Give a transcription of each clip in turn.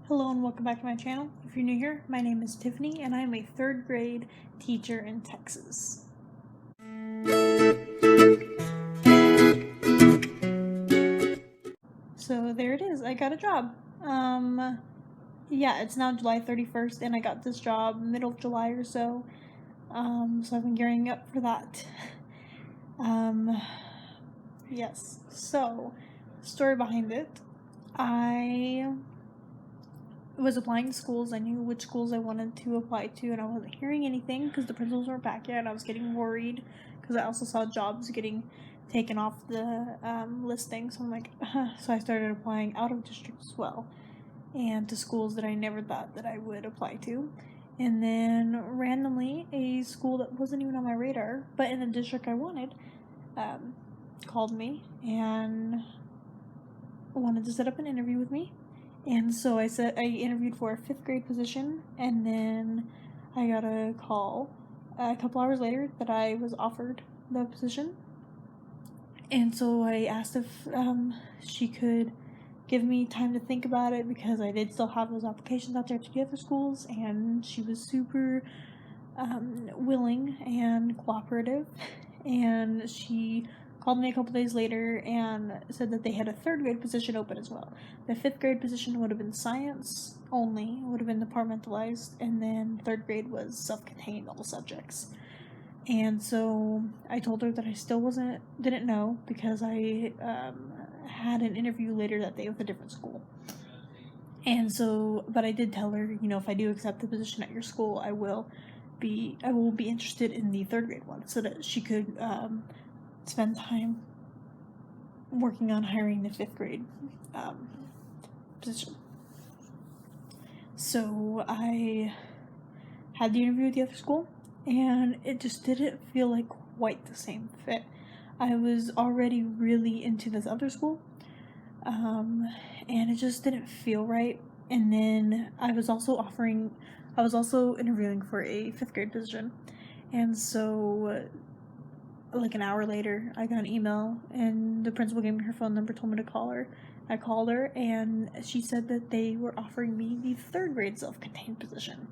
Hello and welcome back to my channel. If you're new here, my name is Tiffany and I am a 3rd grade teacher in Texas. So there it is, I got a job. Yeah, it's now July 31st and I got this job middle of July or so. So I've been gearing up for that. Yes, so story behind it. I was applying to schools. I knew which schools I wanted to apply to, and I wasn't hearing anything because the principals weren't back yet. And I was getting worried because I also saw jobs getting taken off the listing. So I'm like, so I started applying out of district as well, and to schools that I never thought that I would apply to. And then randomly, a school that wasn't even on my radar, but in the district I wanted, called me and wanted to set up an interview with me. And so I interviewed for a 5th grade position, and then I got a call a couple hours later that I was offered the position. And so I asked if she could give me time to think about it because I did still have those applications out there to the other schools, and she was super willing and cooperative. And she called me a couple days later and said that they had a 3rd grade position open as well. The 5th grade position would have been science only, would have been departmentalized, and then 3rd grade was self-contained, all subjects. And so I told her that I still didn't know because I had an interview later that day with a different school. And so, but I did tell her, if I do accept the position at your school, I will be interested in the 3rd grade one, so that she could spend time working on hiring the 5th grade position. So I had the interview with the other school, and it just didn't feel like quite the same fit. I was already really into this other school, and it just didn't feel right. And then I was also interviewing for a 5th grade position, and so like an hour later, I got an email, and the principal gave me her phone number, told me to call her. I called her, and she said that they were offering me the 3rd grade self-contained position.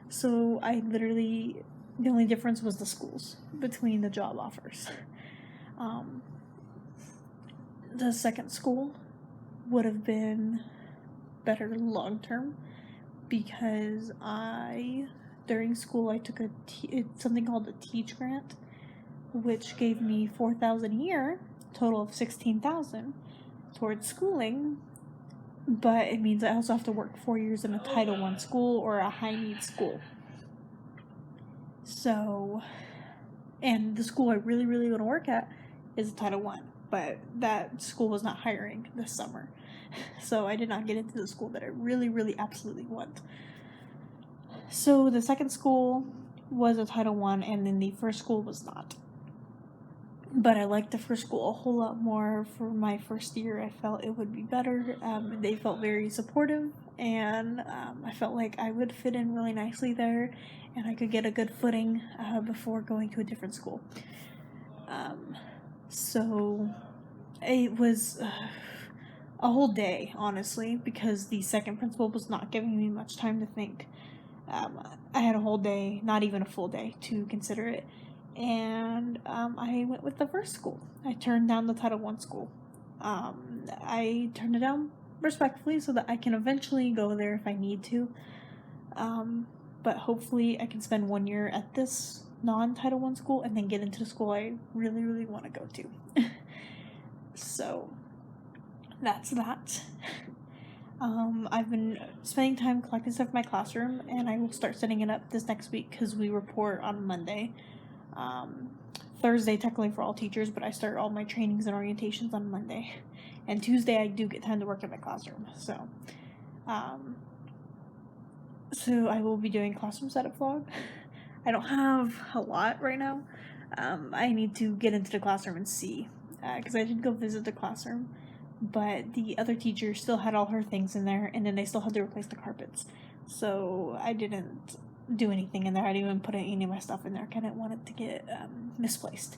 So the only difference was the schools between the job offers. The second school would have been better long term because during school I took something called a Teach grant, which gave me $4,000 a year, total of $16,000 towards schooling. But it means I also have to work 4 years in a Title I school or a high needs school. So, and the school I really, really want to work at is a Title I, but that school was not hiring this summer. So I did not get into the school that I really, really absolutely want. So the second school was a Title I, and then the first school was not. But I liked the first school a whole lot more. For my first year, I felt it would be better. They felt very supportive, and I felt like I would fit in really nicely there, and I could get a good footing before going to a different school. So it was a whole day, honestly, because the second principal was not giving me much time to think. I had a whole day, not even a full day, to consider it. And I went with the first school. I turned down the Title I school. I turned it down respectfully so that I can eventually go there if I need to. But hopefully I can spend 1 year at this non-Title I school and then get into the school I really, really want to go to. So that's that. I've been spending time collecting stuff in my classroom, and I will start setting it up this next week because we report on Monday. Thursday technically for all teachers, but I start all my trainings and orientations on Monday. And Tuesday I do get time to work in my classroom. So I will be doing classroom setup vlog. I don't have a lot right now. I need to get into the classroom and see, because I did go visit the classroom, but the other teacher still had all her things in there, and then they still had to replace the carpets. So I didn't do anything in there. I didn't even put any of my stuff in there. I didn't want it to get misplaced.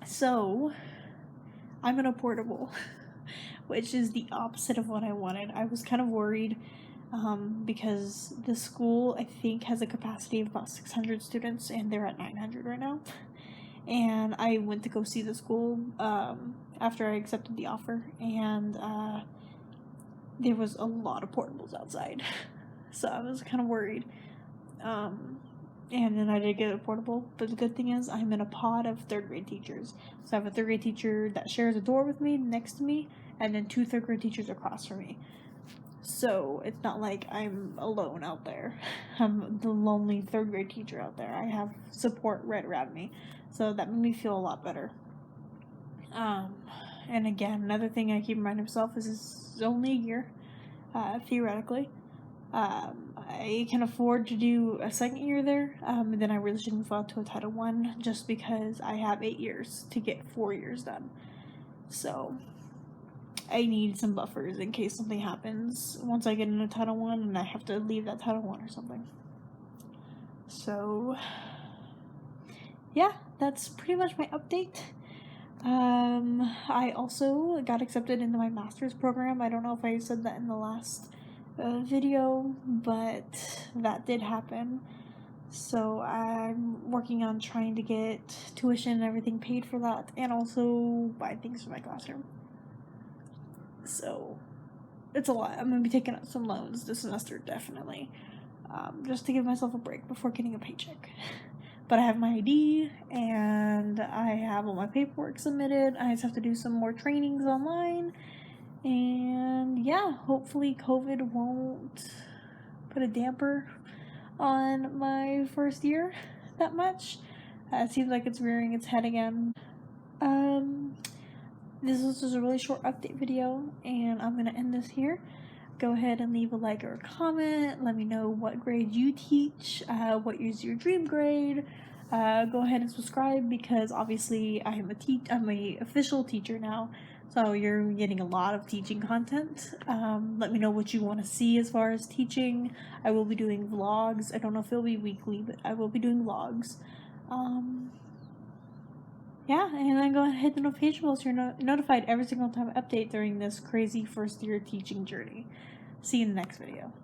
So I'm in a portable. which is the opposite of what I wanted. I was kind of worried because the school, I think, has a capacity of about 600 students, and they're at 900 right now. And I went to go see the school after I accepted the offer, and there was a lot of portables outside. So I was kind of worried. And then I did get a portable, but the good thing is I'm in a pod of third grade teachers. So I have a third grade teacher that shares a door with me next to me, and then 2 third grade teachers across from me. So it's not like I'm alone out there. I'm the lonely third grade teacher out there. I have support right around me. So that made me feel a lot better. And again, another thing I keep reminding myself is this is only a year, theoretically. I can afford to do a second year there, and then I really should move on to a Title I just because I have 8 years to get 4 years done. So I need some buffers in case something happens once I get into Title I and I have to leave that Title I or something. So yeah, that's pretty much my update. I also got accepted into my master's program. I don't know if I said that in the last video, but that did happen. So I'm working on trying to get tuition and everything paid for that, and also buy things for my classroom. So it's a lot. I'm going to be taking out some loans this semester, definitely, just to give myself a break before getting a paycheck. But I have my ID, and I have all my paperwork submitted. I just have to do some more trainings online. And yeah, hopefully COVID won't put a damper on my first year that much. It seems like it's rearing its head again. This was just a really short update video, and I'm going to end this here. Go ahead and leave a like or a comment. Let me know what grade you teach, what is your dream grade. Go ahead and subscribe because obviously I'm a official teacher now, so you're getting a lot of teaching content. Let me know what you want to see as far as teaching. I will be doing vlogs. I don't know if it'll be weekly, but I will be doing vlogs. Yeah, and then go ahead and hit the notification bell so you're notified every single time I update during this crazy first year teaching journey. See you in the next video.